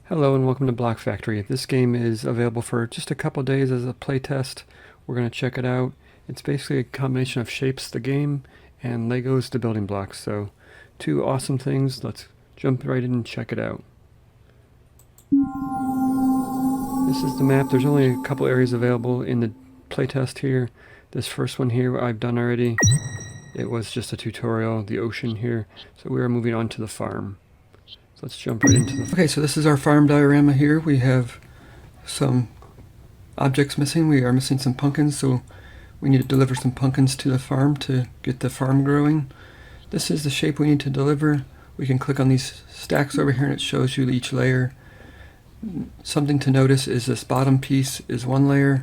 Hello and welcome to Block Factory. This game is available for just a couple days as a playtest. We're going to check it out. It's basically a combination of Shapes the game and Legos the building blocks. So two awesome things. Let's jump right in and check it out. This is the map. There's only a couple areas available in the playtest here. This first one here I've done already. It was just a tutorial, the ocean here. So we are moving on to the farm. So let's jump right into the... Okay, so this is our farm diorama here. We have some objects missing. We are missing some pumpkins, so we need to deliver some pumpkins to the farm to get the farm growing. This is the shape we need to deliver. We can click on these stacks over here and it shows you each layer. Something to notice is this bottom piece is one layer.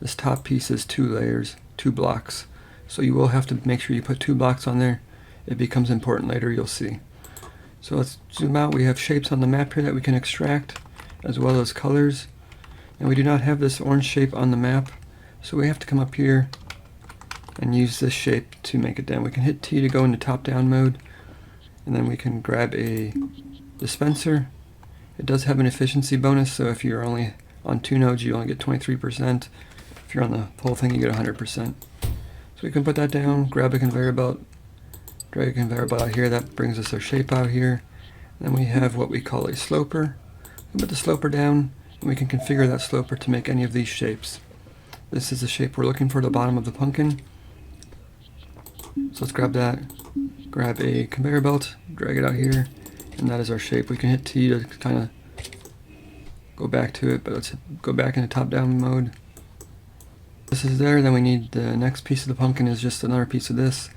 This top piece is two layers, two blocks. So you will have to make sure you put two blocks on there. It becomes important later, you'll see. So let's zoom out. We have shapes on the map here that we can extract, as well as colors. And we do not have this orange shape on the map, so we have to come up here and use this shape to make it down. We can hit T to go into top-down mode, and then we can grab a dispenser. It does have an efficiency bonus, so if you're only on 2 nodes, you only get 23%. If you're on the whole thing, you get 100%. So we can put that down, grab a conveyor belt, drag a conveyor belt out here. That brings us our shape out here. Then we have what we call a sloper. We put the sloper down, and we can configure that sloper to make any of these shapes. This is the shape we're looking for, the bottom of the pumpkin. So let's grab that, grab a conveyor belt, drag it out here, and that is our shape. We can hit T to kind of go back to it, but let's go back into top-down mode. This is there. Then we need the next piece of the pumpkin is just another piece of this.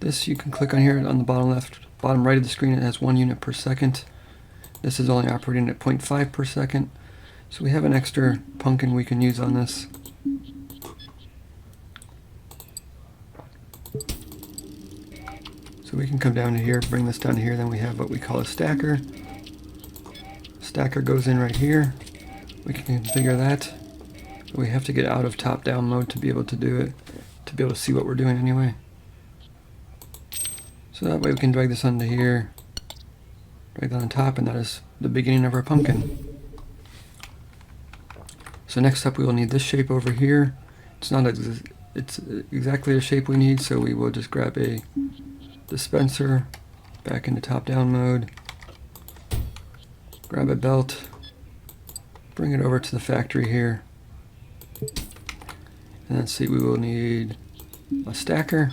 This you can click on here on the bottom left, bottom right of the screen. It has 1 unit per second. This is only operating at 0.5 per second. So we have an extra pumpkin we can use on this. So we can come down to here, bring this down to here. Then we have what we call a stacker. Stacker goes in right here. We can configure that. But we have to get out of top-down mode to be able to do it, to be able to see what we're doing anyway. So that way we can drag this onto here, drag that on top, and that is the beginning of our pumpkin. So next up we will need this shape over here. It's not it's exactly the shape we need, so we will just grab a dispenser, back into top-down mode, grab a belt, bring it over to the factory here, and then see we will need a stacker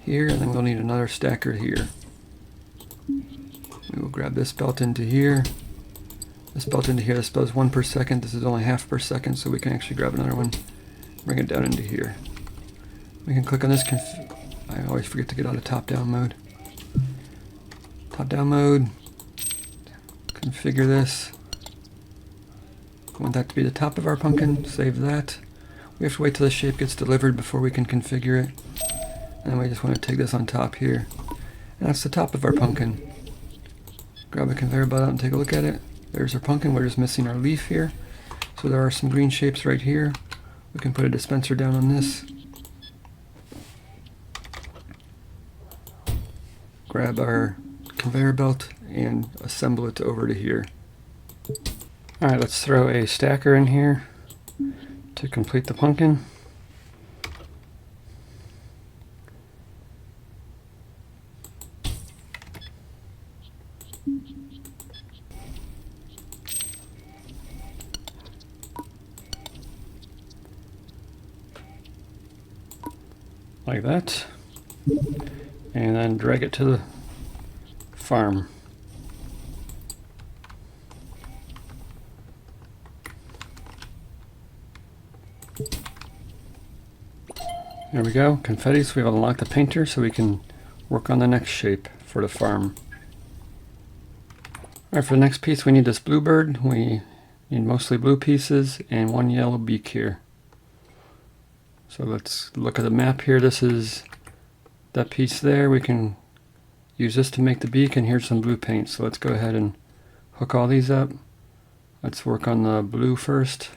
here, and then we'll need another stacker here. We will grab this belt into here, this belt into here. This belt is 1 per second. This is only half per second, so we can actually grab another one, bring it down into here. We can click on this. I always forget to get out of top-down mode. Top-down mode, configure this. I want that to be the top of our pumpkin, save that. We have to wait till the shape gets delivered before we can configure it. And we just want to take this on top here. And that's the top of our pumpkin. Grab a conveyor belt out and take a look at it. There's our pumpkin. We're just missing our leaf here. So there are some green shapes right here. We can put a dispenser down on this. Grab our conveyor belt and assemble it over to here. Alright, let's throw a stacker in here to complete the pumpkin. Like that, and then drag it to the farm. There we go, confetti. So we've unlocked the painter, so we can work on the next shape for the farm. Alright, for the next piece we need this bluebird. We need mostly blue pieces and 1 yellow beak here. So let's look at the map here. This is that piece there. We can use this to make the beak, and here's some blue paint. So let's go ahead and hook all these up. Let's work on the blue first.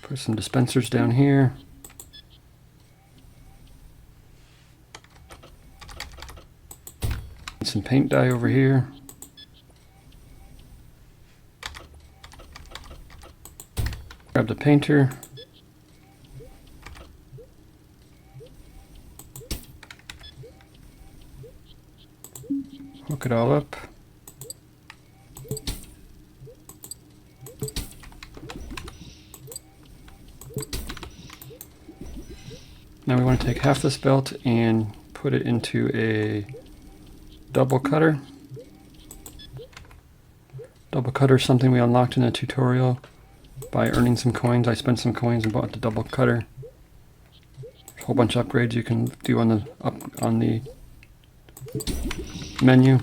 Put some dispensers down here. Some paint dye over here. Grab the painter. Hook it all up. Now we want to take half this belt and put it into a double cutter. Double cutter is something we unlocked in a tutorial by earning some coins. I spent some coins and bought the double cutter. A whole bunch of upgrades you can do on the menu.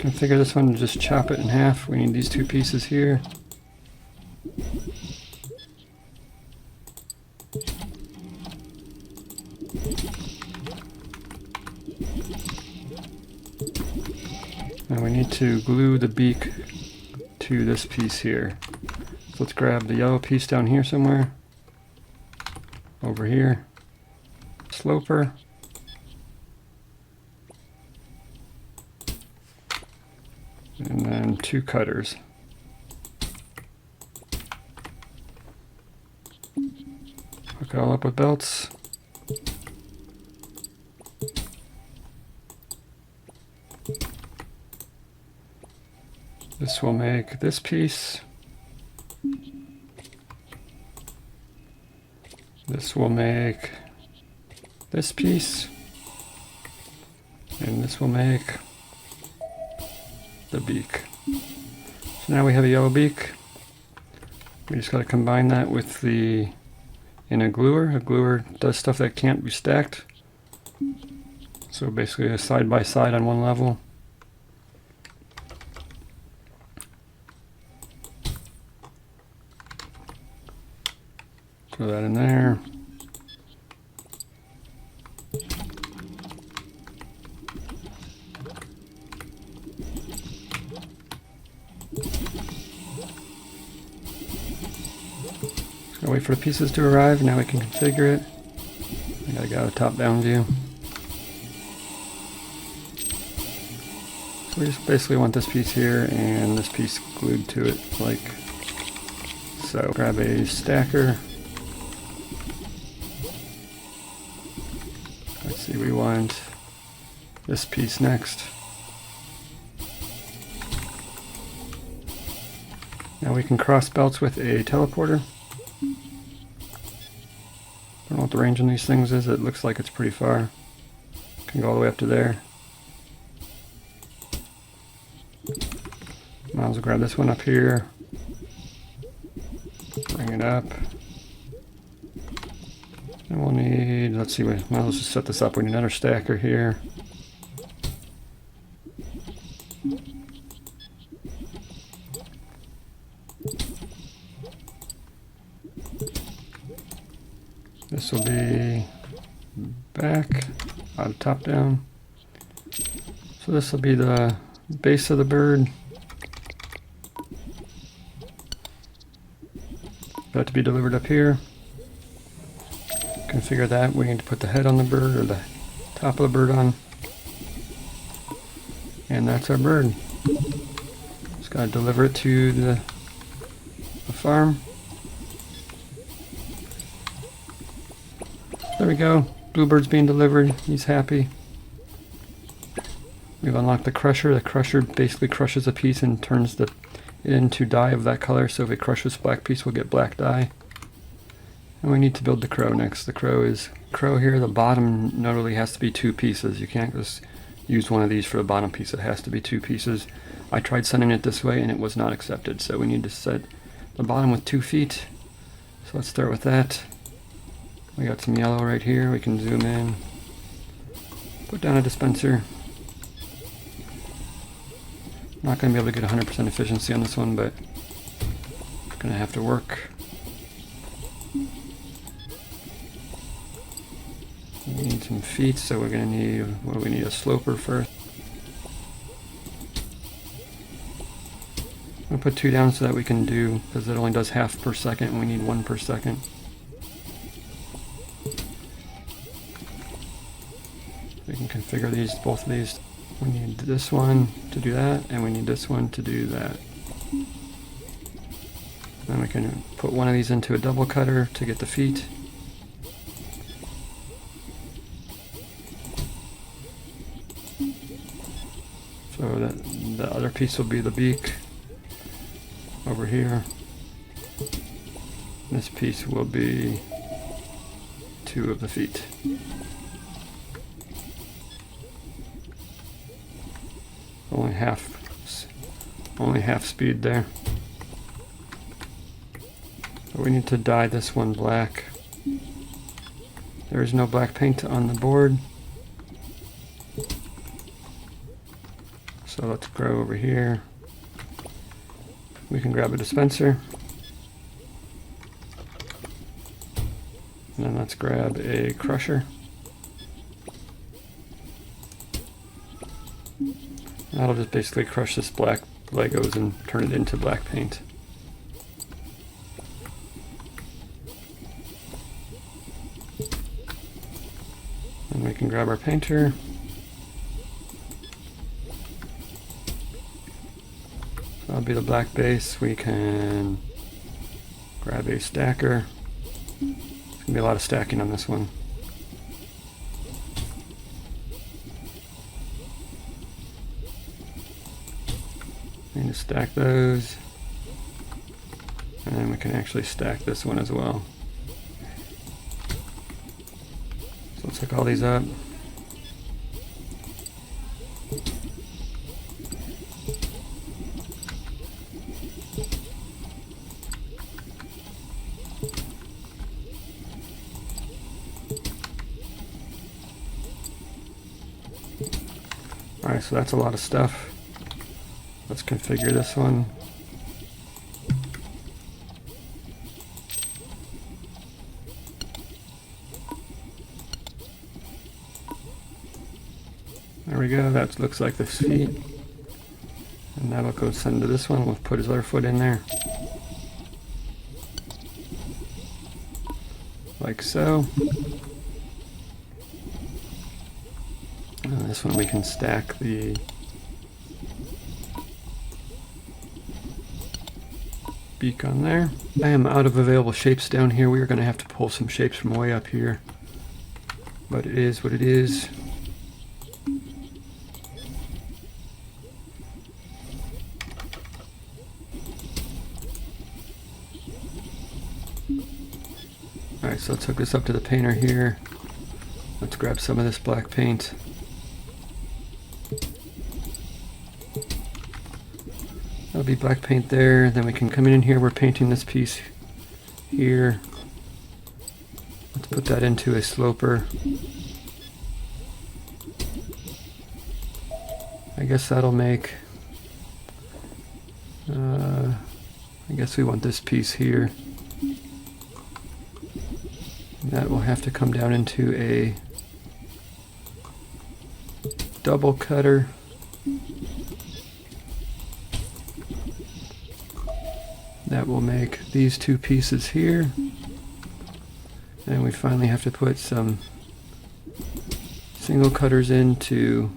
Configure this one and just chop it in half. We need these two pieces here. Now we need to glue the beak to this piece here. So let's grab the yellow piece down here somewhere. Over here. Sloper. And then two cutters. Hook it all up with belts. This will make this piece. This will make this piece. And this will make the beak. So now we have a yellow beak. We just got to combine that with a gluer. A gluer does stuff that can't be stacked. So basically a side by side on one level. Throw that in there. Just wait for the pieces to arrive. Now we can configure it. I gotta go to top-down view. So we just basically want this piece here and this piece glued to it like so. Grab a stacker. Let's see, we want this piece next. Now we can cross belts with a teleporter. Don't know what the range on these things is. It looks like it's pretty far. Can go all the way up to there. Might as well grab this one up here. Bring it up. And we'll need, let's see, might as well just set this up. We need another stacker here. This will be back, out of top down. So this will be the base of the bird. That to be delivered up here. Configure that. We need to put the head on the bird, or the top of the bird on. And that's our bird. Just gotta deliver it to the farm. There we go. Bluebird's being delivered. He's happy. We've unlocked the crusher. The crusher basically crushes a piece and turns it into dye of that color. So if it crushes black piece, we'll get black dye. And we need to build the crow next. The crow here. The bottom notably has to be two pieces. You can't just use one of these for the bottom piece. It has to be two pieces. I tried sending it this way and it was not accepted. So we need to set the bottom with 2 feet. So let's start with that. We got some yellow right here. We can zoom in. Put down a dispenser. Not going to be able to get 100% efficiency on this one, but going to have to work. We need some feet, so we're going to need, what do we need, a sloper first. I'm going to put 2 down so that we can do, because it only does half per second and we need 1 per second. We can configure configure these, both of these. We need this one to do that, and we need this one to do that. Then we can put one of these into a double cutter to get the feet. So that the other piece will be the beak over here. This piece will be two of the feet. Only half speed there. But we need to dye this one black. There is no black paint on the board. So let's go over here. We can grab a dispenser. And then let's grab a crusher. That'll just basically crush this black Legos and turn it into black paint. And we can grab our painter. That'll be the black base. We can grab a stacker. There's gonna be a lot of stacking on this one. Need to stack those. And then we can actually stack this one as well. So let's hook all these up. Alright, so that's a lot of stuff. Let's configure this one. There we go, that looks like the feet. And that'll go send to this one. We'll put his other foot in there. Like so. And this one we can stack the beak on there. I am out of available shapes down here. We are going to have to pull some shapes from way up here. But it is what it is. Alright, so let's hook this up to the painter here. Let's grab some of this black paint. That'll be black paint there. Then we can come in here. We're painting this piece here. Let's put that into a sloper. I guess that'll make... I guess we want this piece here. That will have to come down into a double cutter. That will make these two pieces here. And we finally have to put some single cutters in to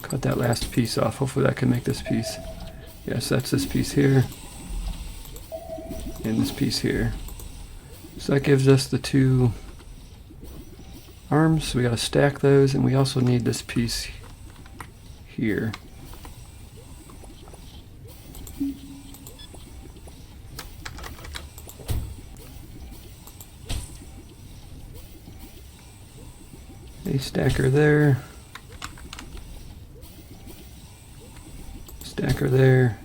cut that last piece off. Hopefully that can make this piece. Yes, that's this piece here. And this piece here. So that gives us the two arms. So we gotta stack those, and we also need this piece here. A stacker there. Stacker there.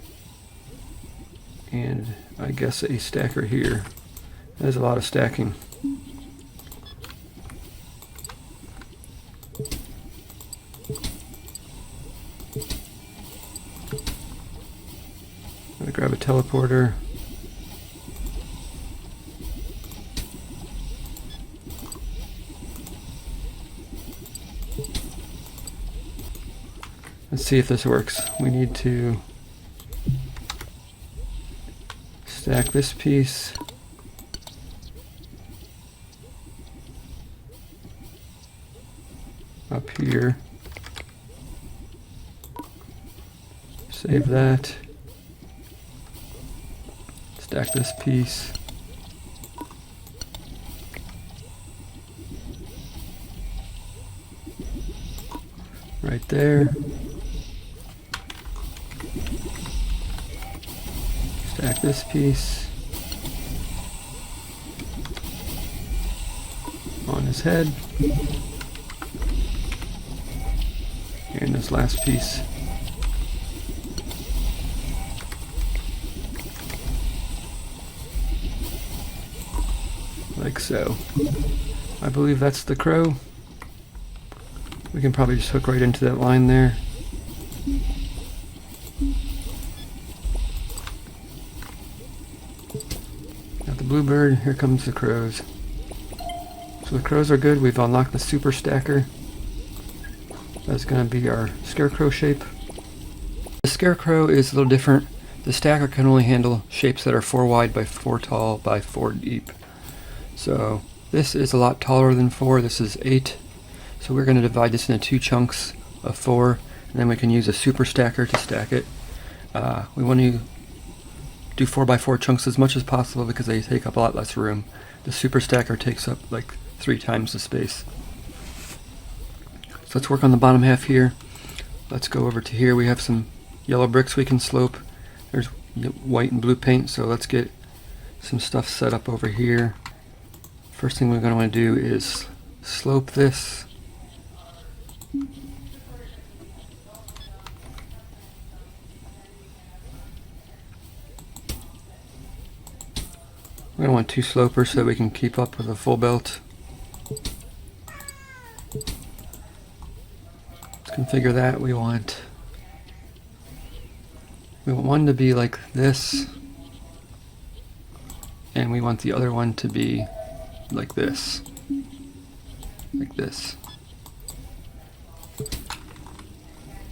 And I guess a stacker here. There's a lot of stacking. I'm gonna grab a teleporter. Let's see if this works. We need to stack this piece. here. Save that. Stack this piece. Right there. Stack this piece on his head. And this last piece. Like so. I believe that's the crow. We can probably just hook right into that line there. Got the bluebird, here comes the crows. So the crows are good, we've unlocked the super stacker. That's going to be our scarecrow shape. The scarecrow is a little different. The stacker can only handle shapes that are 4 wide by 4 tall by 4 deep. So this is a lot taller than 4, this is 8. So we're going to divide this into 2 chunks of 4, and then we can use a super stacker to stack it. We want to do 4 by 4 chunks as much as possible because they take up a lot less room. The super stacker takes up like 3 times the space. So let's work on the bottom half here. Let's go over to here. We have some yellow bricks we can slope. There's white and blue paint, so let's get some stuff set up over here. First thing we're going to want to do is slope this. We're going to want 2 slopers so that we can keep up with the full belt. Let's configure that. We want one to be like this, and we want the other one to be like this. Like this.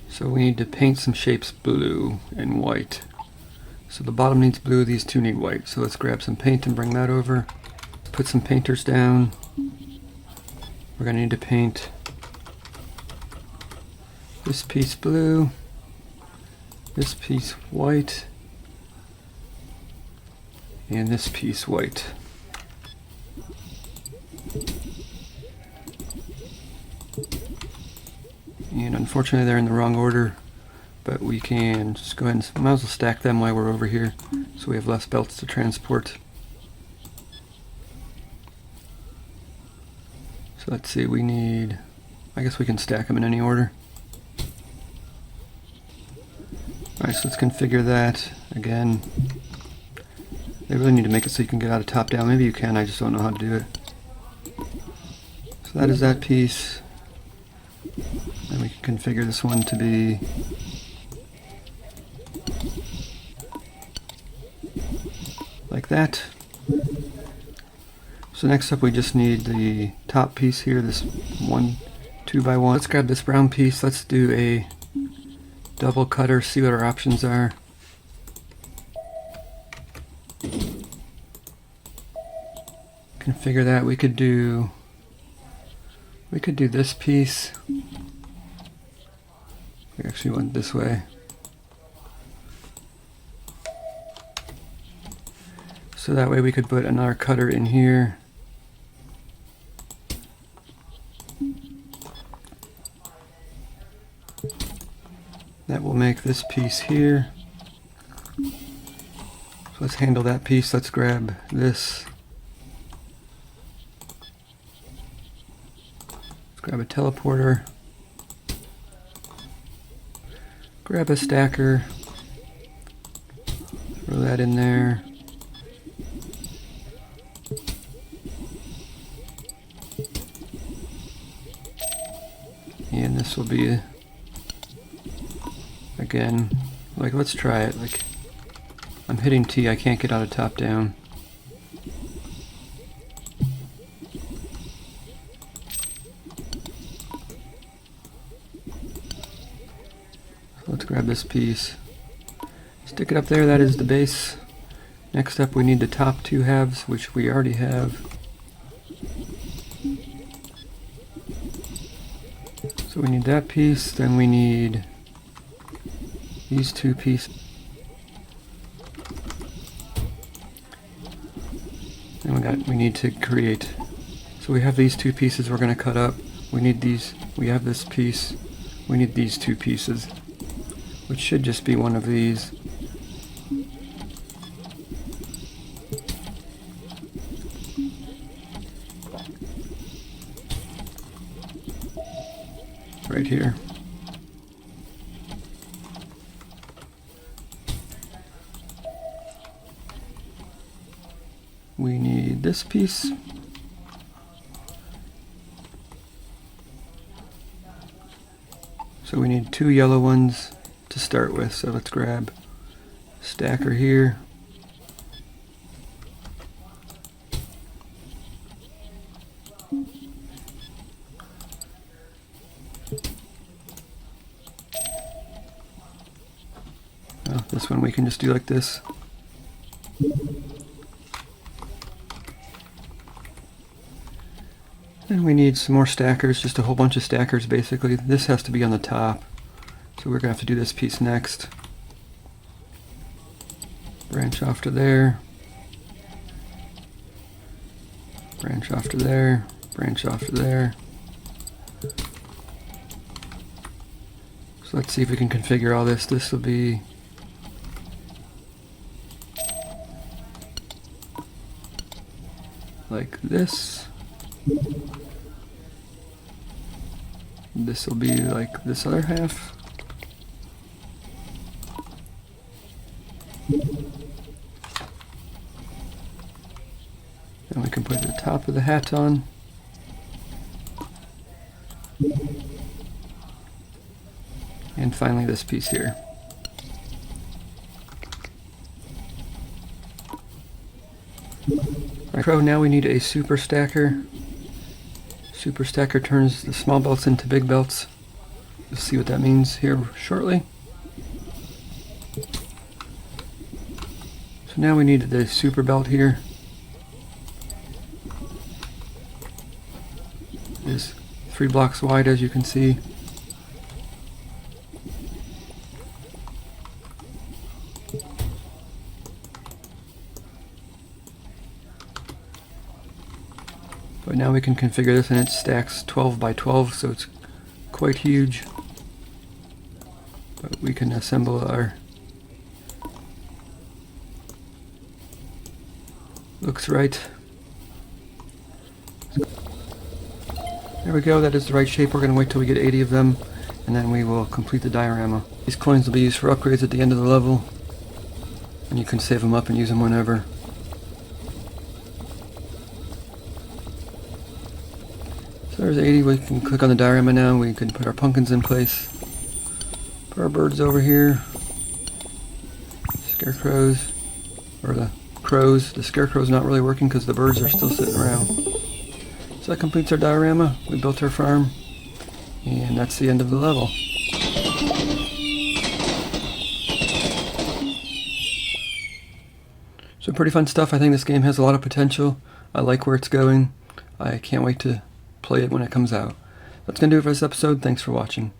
So we need to paint some shapes blue and white. So the bottom needs blue, these 2 need white. So let's grab some paint and bring that over. Put some painters down. We're going to need to paint this piece blue, this piece white, and this piece white. And unfortunately they're in the wrong order, but we can just go ahead and might as well stack them while we're over here so we have less belts to transport. So let's see, we need, I guess we can stack them in any order. Alright, so let's configure that again. They really need to make it so you can get out of top down. Maybe you can, I just don't know how to do it. So that is that piece. And we can configure this one to be like that. So next up we just need the top piece here, this 2 by 1. Let's grab this brown piece, let's do a double cutter, see what our options are. Configure that. We could do this piece. We actually went this way. So that way we could put another cutter in here. That will make this piece here. So let's handle that piece. Let's grab this. Let's grab a teleporter. Grab a stacker. Throw that in there. And this will be, again, like, let's try it. Like, I'm hitting T, I can't get out of top down. So let's grab this piece. Stick it up there, that is the base. Next up we need the top 2 halves, which we already have. So So we need that piece, then we need these two pieces. And we need to create. So we have these two pieces we're going to cut up. We need these. We have this piece. We need these two pieces, which should just be one of these. Right here. We need this piece. So we need two yellow ones to start with. So let's grab a stacker here. This one we can just do like this. And we need some more stackers, just a whole bunch of stackers basically. This has to be on the top. So we're going to have to do this piece next. Branch off to there. Branch off to there. Branch off to there. So let's see if we can configure all this. This will be like this. This will be like this other half. And we can put the top of the hat on. And finally this piece here. Right, so now we need a super stacker. Super stacker turns the small belts into big belts. You'll see what that means here shortly. So now we need the super belt here. It is 3 blocks wide, as you can see. But now we can configure this, and it stacks 12 by 12, so it's quite huge. But we can assemble our... Looks right. There we go, that is the right shape. We're going to wait till we get 80 of them, and then we will complete the diorama. These coins will be used for upgrades at the end of the level, and you can save them up and use them whenever. So there's 80. We can click on the diorama now. We can put our pumpkins in place. Put our birds over here. Scarecrows, or the crows. The scarecrow's not really working because the birds are still sitting around. So that completes our diorama. We built our farm, and that's the end of the level. So pretty fun stuff. I think this game has a lot of potential. I like where it's going. I can't wait to play it when it comes out. That's going to do it for this episode. Thanks for watching.